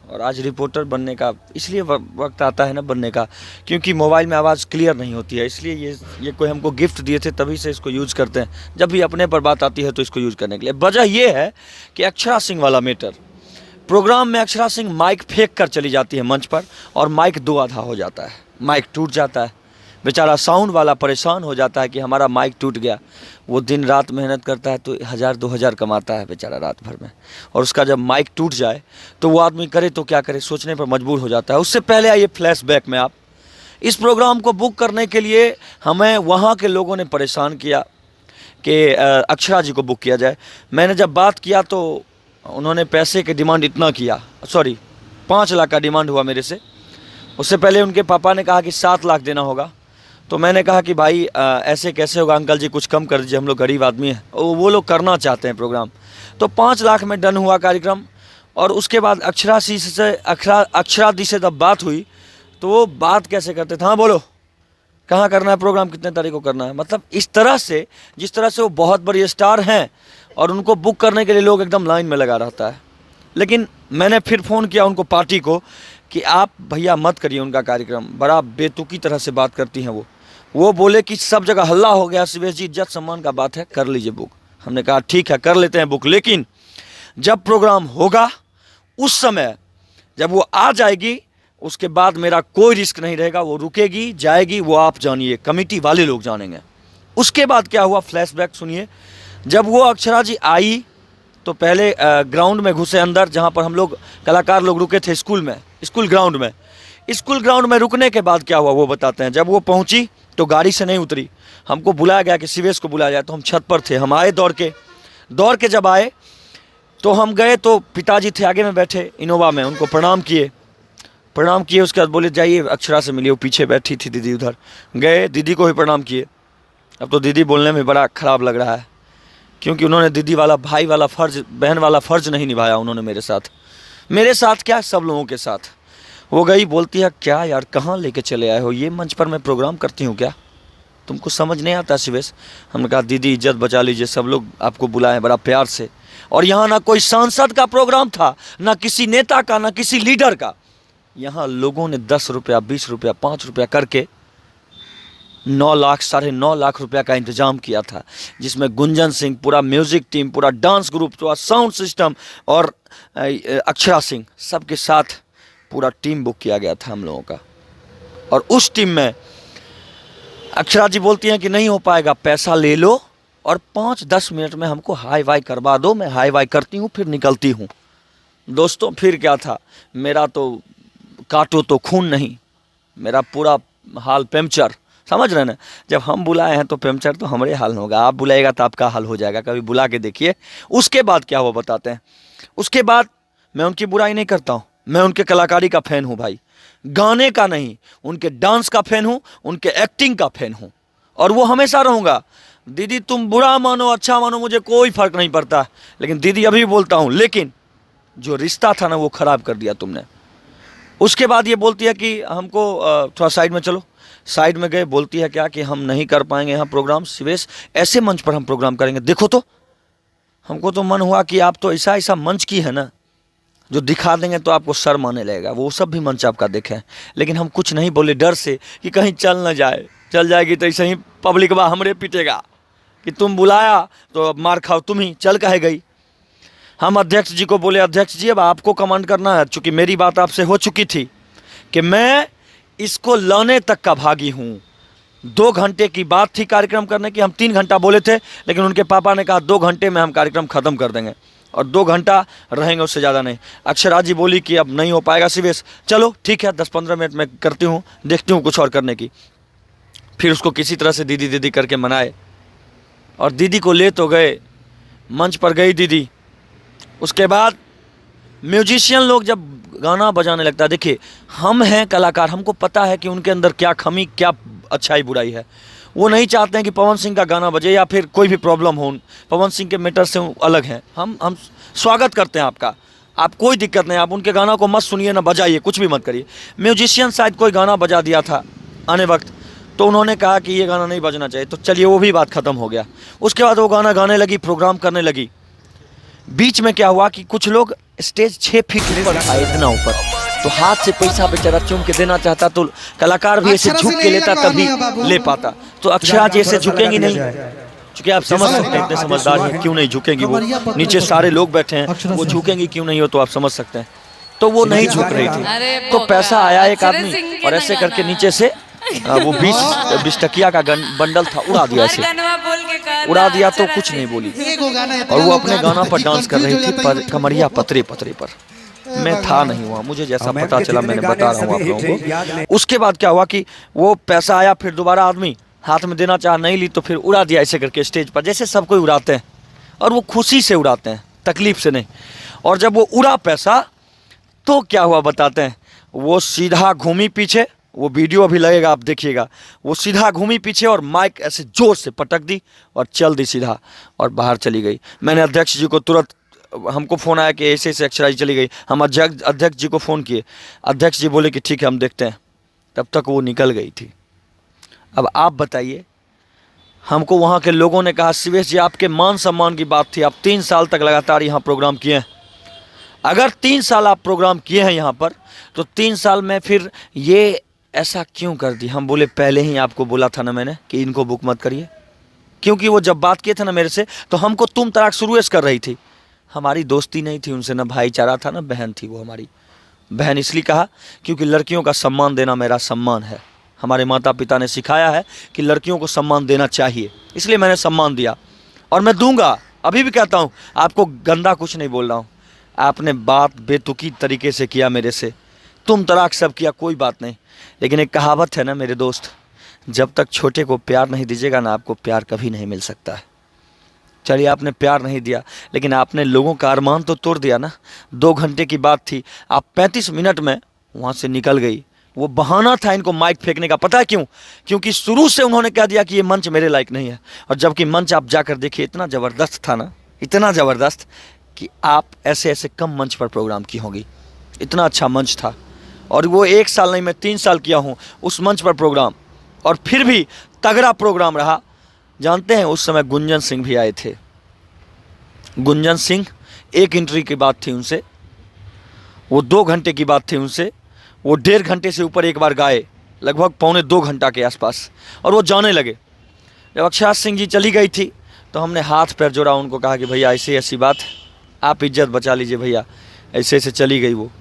और आज रिपोर्टर बनने का इसलिए वक्त आता है ना बनने का, क्योंकि मोबाइल में आवाज़ क्लियर नहीं होती है। इसलिए ये कोई हमको गिफ्ट दिए थे, तभी से इसको यूज़ करते हैं। जब भी अपने पर बात आती है तो इसको यूज़ करने के लिए। वजह ये है कि अक्षरा सिंह वाला मैटर, प्रोग्राम में अक्षरा सिंह माइक फेंक कर चली जाती है मंच पर, और माइक दो आधा हो जाता है, माइक टूट जाता है। बेचारा साउंड वाला परेशान हो जाता है कि हमारा माइक टूट गया। वो दिन रात मेहनत करता है तो 1000-2000 कमाता है बेचारा रात भर में, और उसका जब माइक टूट जाए तो वो आदमी करे तो क्या करे, सोचने पर मजबूर हो जाता है। उससे पहले आइए फ्लैशबैक में, आप इस प्रोग्राम को बुक करने के लिए हमें वहाँ के लोगों ने परेशान किया कि अक्षरा जी को बुक किया जाए। मैंने जब बात किया तो उन्होंने पैसे के डिमांड इतना किया, सॉरी 5 लाख का डिमांड हुआ मेरे से। उससे पहले उनके पापा ने कहा कि 7 लाख देना होगा। तो मैंने कहा कि भाई ऐसे कैसे होगा अंकल जी, कुछ कम कर दीजिए, हम लोग गरीब आदमी हैं। वो लोग करना चाहते हैं प्रोग्राम। तो 5 लाख में डन हुआ कार्यक्रम। और उसके बाद अक्षरा दी से जब बात हुई तो वो बात कैसे करते थे, हाँ बोलो कहाँ करना है प्रोग्राम, कितने तारीख को करना है। मतलब इस तरह से, जिस तरह से वो बहुत बड़ी स्टार हैं और उनको बुक करने के लिए लोग एकदम लाइन में लगा रहता है। लेकिन मैंने फिर फ़ोन किया उनको, पार्टी को, कि आप भैया मत करिए उनका कार्यक्रम, बड़ा बेतुकी तरह से बात करती हैं वो बोले कि सब जगह हल्ला हो गया, शिवेश जी इज्जत सम्मान का बात है, कर लीजिए बुक। हमने कहा ठीक है कर लेते हैं बुक, लेकिन जब प्रोग्राम होगा उस समय जब वो आ जाएगी उसके बाद मेरा कोई रिस्क नहीं रहेगा। वो रुकेगी जाएगी वो आप जानिए, कमेटी वाले लोग जानेंगे। उसके बाद क्या हुआ, फ्लैशबैक सुनिए। जब वो अक्षरा जी आई तो पहले ग्राउंड में घुसे अंदर, जहाँ पर हम लोग कलाकार लोग रुके थे, स्कूल ग्राउंड में रुकने के बाद क्या हुआ वो बताते हैं। जब वो पहुंची तो गाड़ी से नहीं उतरी, हमको बुलाया गया कि शिवेश को बुलाया जाए। तो हम छत पर थे, हम आए दौड़ के जब आए तो हम गए तो पिताजी थे आगे में बैठे इनोवा में, उनको प्रणाम किए। उसके बाद बोले जाइए अक्षरा से मिलिए, वो पीछे बैठी थी दीदी, उधर गए दीदी को भी प्रणाम किए। अब तो दीदी बोलने में बड़ा ख़राब लग रहा है, क्योंकि उन्होंने दीदी वाला, भाई वाला फ़र्ज़, बहन वाला फ़र्ज़ नहीं निभाया उन्होंने मेरे साथ क्या सब लोगों के साथ। वो गई, बोलती है क्या यार कहाँ लेके चले आए हो, ये मंच पर मैं प्रोग्राम करती हूँ क्या, तुमको समझ नहीं आता शिवेश। हमने कहा दीदी इज्जत बचा लीजिए, सब लोग आपको बुलाए बड़ा प्यार से, और यहाँ ना कोई सांसद का प्रोग्राम था, ना किसी नेता का, ना किसी लीडर का। यहाँ लोगों ने 10 रुपया, 20 रुपया, 5 रुपया करके 9 लाख, 9.5 लाख रुपया का इंतजाम किया था, जिसमें गुंजन सिंह, पूरा म्यूजिक टीम, पूरा डांस ग्रुप, पूरा साउंड सिस्टम और अक्षरा सिंह, सबके साथ पूरा टीम बुक किया गया था हम लोगों का। और उस टीम में अक्षरा जी बोलती हैं कि नहीं हो पाएगा, पैसा ले लो और 5-10 मिनट में हमको हाई वाई करवा दो। मैं हाई वाई करती हूँ फिर निकलती हूँ। दोस्तों फिर क्या था, मेरा तो काटो तो खून नहीं, मेरा पूरा हाल पैंचर, समझ रहे ना। जब हम बुलाए हैं तो पैंचर तो हमारे हाल में होगा, आप बुलाएगा तो आपका हाल हो जाएगा, कभी बुला के देखिए। उसके बाद क्या हुआ बताते हैं। उसके बाद मैं उनकी बुराई नहीं करता हूँ, मैं उनके कलाकारी का फ़ैन हूँ भाई, गाने का नहीं, उनके डांस का फ़ैन हूँ, उनके एक्टिंग का फ़ैन हूँ, और वो हमेशा रहूँगा। दीदी तुम बुरा मानो अच्छा मानो मुझे कोई फ़र्क नहीं पड़ता, लेकिन दीदी अभी भी बोलता हूँ, लेकिन जो रिश्ता था ना वो ख़राब कर दिया तुमने। उसके बाद ये बोलती है कि हमको थोड़ा साइड में चलो। साइड में गए, बोलती है क्या कि हम नहीं कर पाएंगे यहाँ प्रोग्राम शिवेश, ऐसे मंच पर हम प्रोग्राम करेंगे। देखो तो हमको तो मन हुआ कि आप तो ऐसा मंच की है ना जो दिखा देंगे तो आपको शर्म आने लगेगा। वो सब भी मंच आपका देखें, लेकिन हम कुछ नहीं बोले, डर से कि कहीं चल ना जाए, चल जाएगी तो ऐसे ही पब्लिक बा हमरे पीटेगा कि तुम बुलाया तो अब मार खाओ तुम ही, चल कहे गई। हम अध्यक्ष जी को बोले अध्यक्ष जी अब आपको कमांड करना है, चूँकि मेरी बात आपसे हो चुकी थी कि मैं इसको लाने तक का भागी हूँ। 2 घंटे की बात थी कार्यक्रम करने की, हम 3 घंटा बोले थे, लेकिन उनके पापा ने कहा 2 घंटे में हम कार्यक्रम ख़त्म कर देंगे और 2 घंटा रहेंगे, उससे ज़्यादा नहीं। अक्षरा जी बोली कि अब नहीं हो पाएगा शिवेश, चलो ठीक है 10-15 मिनट में करती हूँ, देखती हूँ कुछ और करने की। फिर उसको किसी तरह से दीदी दीदी करके मनाए, और दीदी को ले तो गए, मंच पर गई दीदी। उसके बाद म्यूजिशियन लोग जब गाना बजाने लगता है, देखिए हम हैं कलाकार, हमको पता है कि उनके अंदर क्या कमी, क्या अच्छाई बुराई है। वो नहीं चाहते हैं कि पवन सिंह का गाना बजे या फिर कोई भी प्रॉब्लम हो, पवन सिंह के मैटर से अलग हैं। हम स्वागत करते हैं आपका, आप कोई दिक्कत नहीं, आप उनके गाना को मत सुनिए ना बजाइए, कुछ भी मत करिए। म्यूजिशियन शायद कोई गाना बजा दिया था आने वक्त, तो उन्होंने कहा कि ये गाना नहीं बजना चाहिए, तो चलिए वो भी बात ख़त्म हो गया। उसके बाद वो गाना गाने लगी, प्रोग्राम करने लगी। बीच में क्या हुआ कि कुछ लोग स्टेज 6 फीट ऊपर था, इतना ऊपर, तो हाथ से पैसा बेचारा चूम के देना चाहता, तो कलाकार भी ऐसे झुक के लेता तभी ले पाता। तो अक्षरा जी ऐसे झुकेंगी नहीं, क्योंकि आप समझ सकते हैं इतने समझदार हैं, क्यों नहीं झुकेंगी वो, नीचे सारे लोग बैठे हैं, वो झुकेंगी क्यों नहीं हो, तो आप समझ सकते हैं। तो वो नहीं झुक रही थी, तो पैसा आया एक आदमी और ऐसे करके नीचे से वो 20 टकिया का बंडल था, उड़ा दिया ऐसे, उड़ा दिया तो कुछ नहीं बोली। और वो अपने गाना पर डांस कर रही थी, पर कमरिया पतरे पतरे पर। मैं था नहीं हुआ, मुझे जैसा पता चला मैंने बता रहा हूँ आप लोगों को। उसके बाद क्या हुआ कि वो पैसा आया, फिर दोबारा आदमी हाथ में देना चाहा, नहीं ली, तो फिर उड़ा दिया ऐसे करके स्टेज पर, जैसे सब कोई उड़ाते हैं, और वो खुशी से उड़ाते हैं, तकलीफ से नहीं। और जब वो उड़ा पैसा तो क्या हुआ बताते हैं, वो सीधा घूमी पीछे, वो वीडियो अभी लगेगा आप देखिएगा, वो सीधा घूमी पीछे और माइक ऐसे जोर से पटक दी और चल दी सीधा और बाहर चली गई। मैंने अध्यक्ष जी को तुरंत, हमको फ़ोन आया कि ऐसे ऐसे अक्षरा जी चली गई, हम अध्यक्ष जी को फ़ोन किए, अध्यक्ष जी बोले कि ठीक है हम देखते हैं, तब तक वो निकल गई थी। अब आप बताइए, हमको वहाँ के लोगों ने कहा शिवेश जी आपके मान सम्मान की बात थी, आप 3 साल तक लगातार यहाँ प्रोग्राम किए हैं, अगर 3 साल आप प्रोग्राम किए हैं यहाँ पर, तो 3 साल में फिर ये ऐसा क्यों कर दी? हम बोले पहले ही आपको बोला था ना मैंने कि इनको बुक मत करिए, क्योंकि वो जब बात किए थे ना मेरे से, तो हमको तुम तड़ाक शुरू कर रही थी, हमारी दोस्ती नहीं थी उनसे, ना भाईचारा था, ना बहन थी वो हमारी बहन। इसलिए कहा क्योंकि लड़कियों का सम्मान देना मेरा सम्मान है, हमारे माता पिता ने सिखाया है कि लड़कियों को सम्मान देना चाहिए, इसलिए मैंने सम्मान दिया और मैं दूंगा। अभी भी कहता हूँ, आपको गंदा कुछ नहीं बोल रहा हूँ, आपने बात बेतुकी तरीके से किया मेरे से, तुम तड़ाक सब किया, कोई बात नहीं, लेकिन एक कहावत है ना मेरे दोस्त, जब तक छोटे को प्यार नहीं दीजिएगा ना, आपको प्यार कभी नहीं मिल सकता है। चलिए आपने प्यार नहीं दिया, लेकिन आपने लोगों का अरमान तो तोड़ दिया ना। 2 घंटे की बात थी, आप 35 मिनट में वहाँ से निकल गई। वो बहाना था इनको माइक फेंकने का, पता है क्यों? क्योंकि शुरू से उन्होंने कह दिया कि ये मंच मेरे लायक नहीं है, और जबकि मंच आप जाकर देखिए इतना ज़बरदस्त था ना, इतना ज़बरदस्त कि आप ऐसे ऐसे कम मंच पर प्रोग्राम की होगी, इतना अच्छा मंच था। और वो 1 साल नहीं, मैं 3 साल किया हूँ उस मंच पर प्रोग्राम, और फिर भी तगड़ा प्रोग्राम रहा। जानते हैं उस समय गुंजन सिंह भी आए थे, गुंजन सिंह, एक एंट्री की बात थी उनसे, वो 2 घंटे की बात थी उनसे, वो 1.5 घंटे से ऊपर एक बार गाए, लगभग 1.25 घंटा के आसपास, और वो जाने लगे। जब अक्षरा सिंह जी चली गई थी तो हमने हाथ पैर जोड़ा, उनको कहा कि भैया ऐसी ऐसी बात, आप इज्जत बचा लीजिए भैया, ऐसे ऐसे चली गई वो।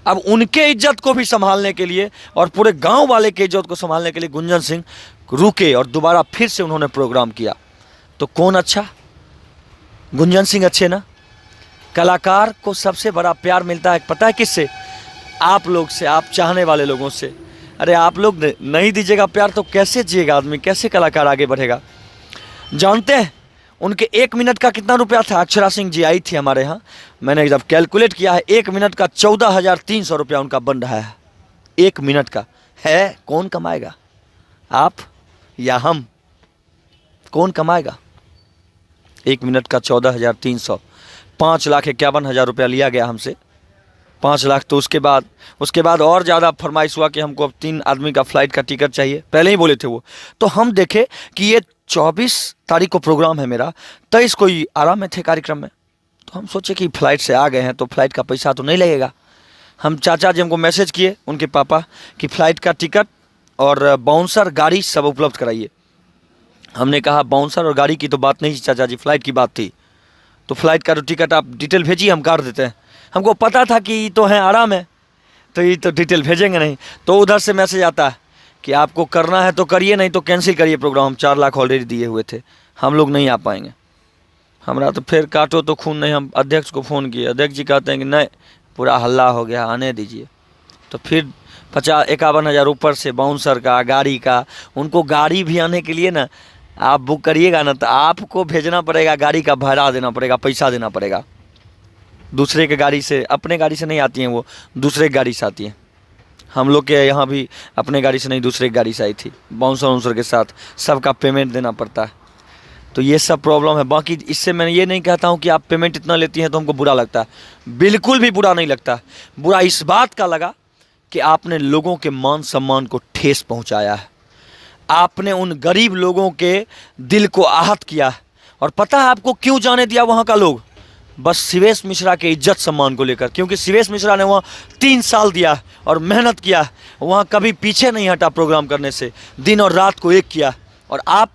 अब उनके इज्जत को भी संभालने के लिए और पूरे गांव वाले के इज्जत को संभालने के लिए गुंजन सिंह रुके और दोबारा फिर से उन्होंने प्रोग्राम किया। तो कौन अच्छा? गुंजन सिंह अच्छे ना। कलाकार को सबसे बड़ा प्यार मिलता है पता है किससे? आप लोग से, आप चाहने वाले लोगों से। अरे आप लोग नहीं दीजिएगा प्यार तो कैसे जिएगा आदमी, कैसे कलाकार आगे बढ़ेगा? जानते हैं उनके 1 मिनट का कितना रुपया था? अक्षरा सिंह जी आई थी हमारे यहाँ, मैंने जब कैलकुलेट किया है 1 मिनट का 14,300 रुपया उनका बन रहा है। 1 मिनट का है, कौन कमाएगा? आप या हम? कौन कमाएगा? 1 मिनट का 14,300, 5,51,000 रुपया लिया गया हमसे, 5 लाख। तो उसके बाद और ज़्यादा फरमाइश हुआ कि हमको अब 3 आदमी का फ़्लाइट का टिकट चाहिए, पहले ही बोले थे वो। तो हम देखे कि ये 24 तारीख को प्रोग्राम है मेरा, 23 को ही आराम में थे कार्यक्रम में, तो हम सोचे कि फ़्लाइट से आ गए हैं तो फ़्लाइट का पैसा तो नहीं लगेगा। हम चाचा जी हमको मैसेज किए उनके पापा कि फ़्लाइट का टिकट और बाउंसर गाड़ी सब उपलब्ध कराइए। हमने कहा बाउंसर और गाड़ी की तो बात नहीं चाचा जी, फ़्लाइट की बात थी। तो फ़्लाइट का टिकट आप डिटेल भेजिए, हम कर देते हैं। हमको पता था कि ये तो है आराम है, तो ये तो डिटेल भेजेंगे नहीं। तो उधर से मैसेज आता है कि आपको करना है तो करिए, नहीं तो कैंसिल करिए प्रोग्राम। हम 4 लाख ऑलरेडी दिए हुए थे, हम लोग नहीं आ पाएंगे। हमारा तो फिर काटो तो खून नहीं, हम अध्यक्ष को फ़ोन किए, अध्यक्ष जी कहते हैं कि नहीं, पूरा हल्ला हो गया, आने दीजिए। तो फिर 51,000 ऊपर से बाउंसर का, गाड़ी का। उनको गाड़ी भी आने के लिए ना, आप बुक करिएगा ना तो आपको भेजना पड़ेगा, गाड़ी का भाड़ा देना पड़ेगा, पैसा देना पड़ेगा। दूसरे के गाड़ी से, अपने गाड़ी से नहीं आती हैं वो, दूसरे की गाड़ी से आती हैं। हम लोग के यहाँ भी अपने गाड़ी से नहीं, दूसरे की गाड़ी से आई थी, बाउंसर वाउंसर के साथ, सबका पेमेंट देना पड़ता है। तो ये सब प्रॉब्लम है। बाकी इससे मैं ये नहीं कहता हूँ कि आप पेमेंट इतना लेती हैं तो हमको बुरा लगता है, बिल्कुल भी बुरा नहीं लगता। बुरा इस बात का लगा कि आपने लोगों के मान सम्मान को ठेस पहुँचाया है, आपने उन गरीब लोगों के दिल को आहत किया है। और पता है आपको क्यों जाने दिया वहाँ का लोग? बस शिवेश मिश्रा के इज्जत सम्मान को लेकर, क्योंकि शिवेश मिश्रा ने वहाँ 3 साल दिया और मेहनत किया, वहाँ कभी पीछे नहीं हटा प्रोग्राम करने से, दिन और रात को एक किया। और आप